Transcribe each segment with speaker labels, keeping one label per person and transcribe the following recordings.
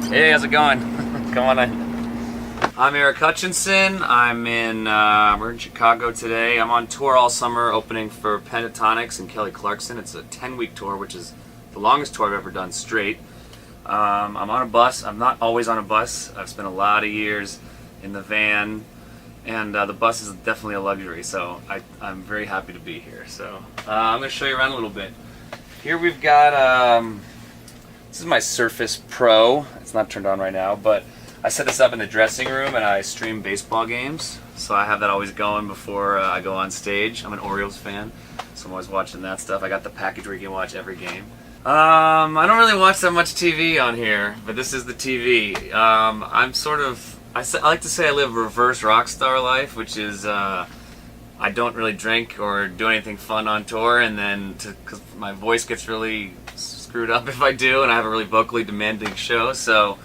Speaker 1: Hey, how's it going? Come on in. I'm Eric Hutchinson. We're in Chicago today. I'm on tour all summer opening for Pentatonics and Kelly Clarkson. It's a 10-week tour, which is the longest tour I've ever done straight. I'm on a bus. I'm not always on a bus. I've spent a lot of years in the van, and the bus is definitely a luxury, so I'm very happy to be here. So I'm going to show you around a little bit. Here we've got, this is my Surface Pro. It's not turned on right now, but I set this up in the dressing room and I stream baseball games. So I have that always going before I go on stage. I'm an Orioles fan, so I'm always watching that stuff. I got the package where you can watch every game. I don't really watch that much TV on here, but this is the TV. I like to say I live a reverse rock star life, which is I don't really drink or do anything fun on tour, and then because my voice gets really screwed up if I do, and I have a really vocally demanding show, so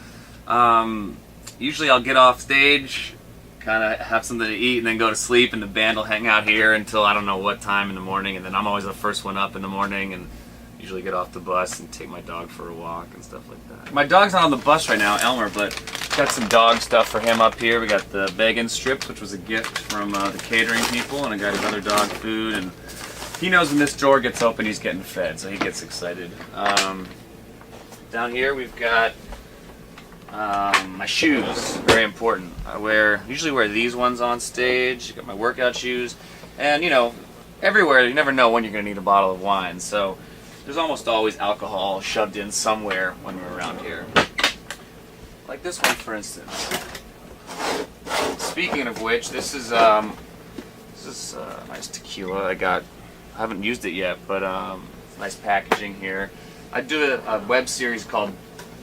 Speaker 1: usually I'll get off stage, kind of have something to eat, and then go to sleep, and the band will hang out here until I don't know what time in the morning, and then I'm always the first one up in the morning, and usually get off the bus and take my dog for a walk and stuff like that. My dog's not on the bus right now, Elmer, but got some dog stuff for him up here. We got the bacon strips, which was a gift from the catering people, and I got his other dog food, and he knows when this drawer gets open he's getting fed, so he gets excited. Down here we've got my shoes, very important. I usually wear these ones on stage. Got my workout shoes, and you know, everywhere you never know when you're going to need a bottle of wine, so there's almost always alcohol shoved in somewhere when we're around here. Like this one, for instance. Speaking of which, this is nice tequila I haven't used it yet, but nice packaging here. I do a web series called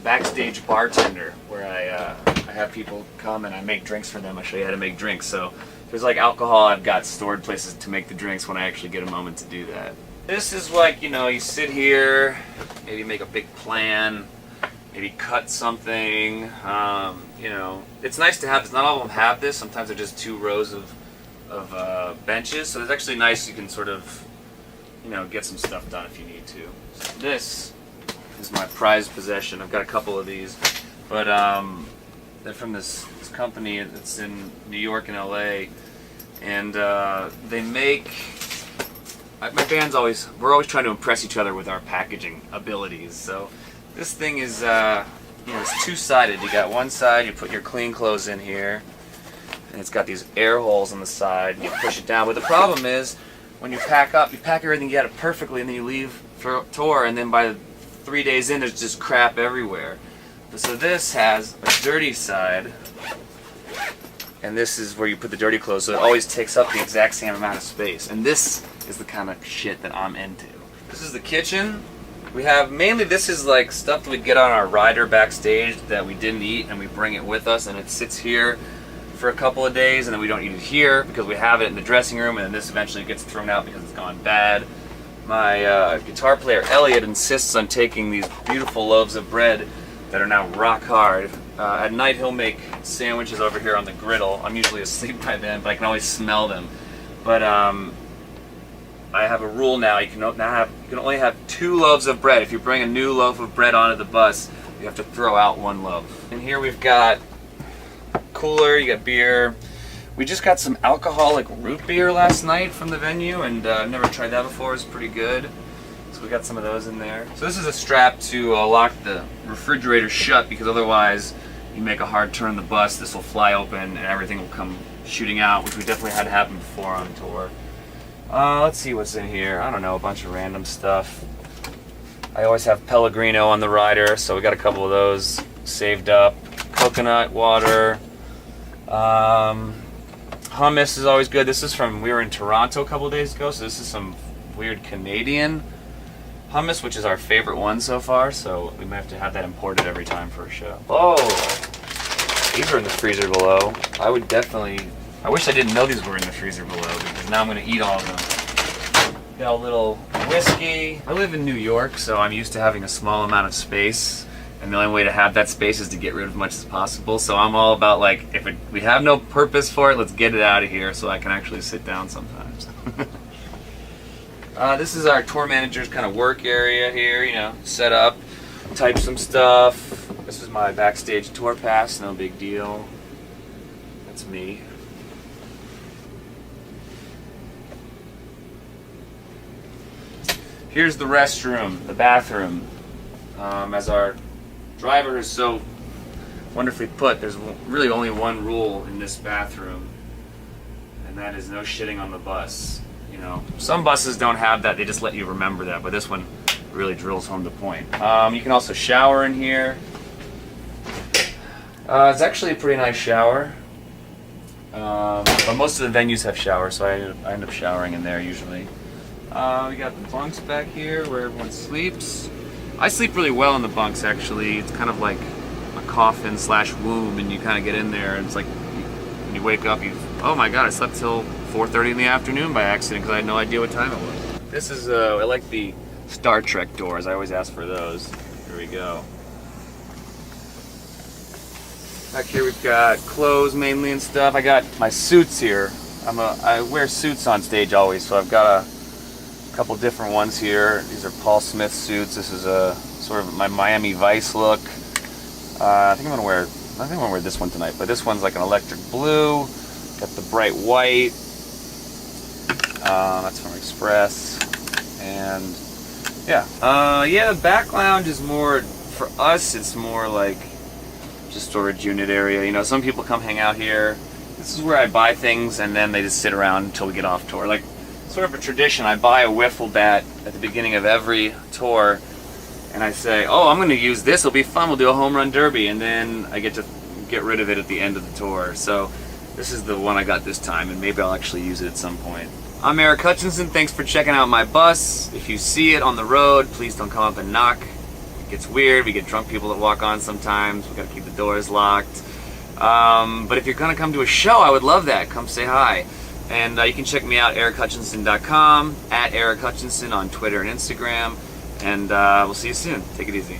Speaker 1: Backstage Bartender, where I have people come and I make drinks for them. I show you how to make drinks. So there's like alcohol I've got stored places to make the drinks when I actually get a moment to do that. This is like, you know, you sit here, maybe make a big plan, maybe cut something. You know, it's nice to have this. Not all of them have this. Sometimes they're just two rows of benches. So it's actually nice. You can sort of, you know, get some stuff done if you need to. So this is my prized possession. I've got a couple of these, but they're from this company that's in New York and LA, and they make. My band's we're always trying to impress each other with our packaging abilities. So this thing is, you know, it's two-sided. You got one side, you put your clean clothes in here, and it's got these air holes on the side, and you push it down. But the problem is, when you pack up, you pack everything, you got it perfectly, and then you leave for tour, and then by 3 days in, there's just crap everywhere. So this has a dirty side, and this is where you put the dirty clothes, so it always takes up the exact same amount of space. And this is the kind of shit that I'm into. This is the kitchen. We have, mainly this is like stuff that we get on our rider backstage that we didn't eat, and we bring it with us, and it sits here for a couple of days, and then we don't eat it here because we have it in the dressing room, and then this eventually gets thrown out because it's gone bad. My guitar player Elliot insists on taking these beautiful loaves of bread that are now rock hard. At night he'll make sandwiches over here on the griddle. I'm usually asleep by then, but I can always smell them. But I have a rule now. You can only have 2 loaves of bread. If you bring a new loaf of bread onto the bus, you have to throw out 1 loaf. And here we've got cooler. You got beer. We just got some alcoholic root beer last night from the venue, and I've never tried that before. It's pretty good. So we got some of those in there. So this is a strap to lock the refrigerator shut, because otherwise you make a hard turn on the bus, this will fly open and everything will come shooting out, which we definitely had happen before on tour. Let's see what's in here. I don't know, a bunch of random stuff. I always have Pellegrino on the rider, so we got a couple of those saved up. Coconut water. Hummus is always good. This is we were in Toronto a couple of days ago, so this is some weird Canadian hummus, which is our favorite one so far, so we might have to have that imported every time for a show. Oh, these are in the freezer below. I wish I didn't know these were in the freezer below, because now I'm going to eat all of them. Got a little whiskey. I live in New York, so I'm used to having a small amount of space, and the only way to have that space is to get rid of as much as possible, so I'm all about, like, we have no purpose for it, let's get it out of here so I can actually sit down sometimes. This is our tour manager's kind of work area here, you know, set up. type some stuff. This is my backstage tour pass, no big deal. That's me. Here's the restroom, the bathroom. As our driver is so wonderfully put, there's really only one rule in this bathroom, and that is no shitting on the bus. You know, some buses don't have that, they just let you remember that, but this one really drills home the point. You can also shower in here. It's actually a pretty nice shower, but most of the venues have showers, so I end up showering in there usually. We got the bunks back here where everyone sleeps. I sleep really well in the bunks, actually. It's kind of like a coffin slash womb, and you kind of get in there, and it's like when you wake up, oh my god, I slept till 4:30 in the afternoon by accident because I had no idea what time it was. This is, I like the Star Trek doors. I always ask for those. Here we go. Back here we've got clothes mainly and stuff. I got my suits here. I wear suits on stage always, so I've got a couple different ones here. These are Paul Smith suits. This is a sort of my Miami Vice look. I think I'm gonna wear this one tonight, but this one's like an electric blue. Got the bright white. That's from Express. And yeah, the back lounge is more for us. It's more like just storage unit area. You know, some people come hang out here. This is where I buy things, and then they just sit around until we get off tour. Like, sort of a tradition. I buy a wiffle bat at the beginning of every tour, and I say, oh, I'm going to use this, it'll be fun, we'll do a home run derby, and then I get to get rid of it at the end of the tour. So this is the one I got this time, and maybe I'll actually use it at some point. I'm Eric Hutchinson. Thanks for checking out my bus. If you see it on the road, please don't come up and knock. It gets weird. We get drunk people that walk on sometimes. We got to keep the doors locked. But if you're going to come to a show, I would love that. Come say hi. And you can check me out, erichutchinson.com, at Eric Hutchinson on Twitter and Instagram. And we'll see you soon. Take it easy.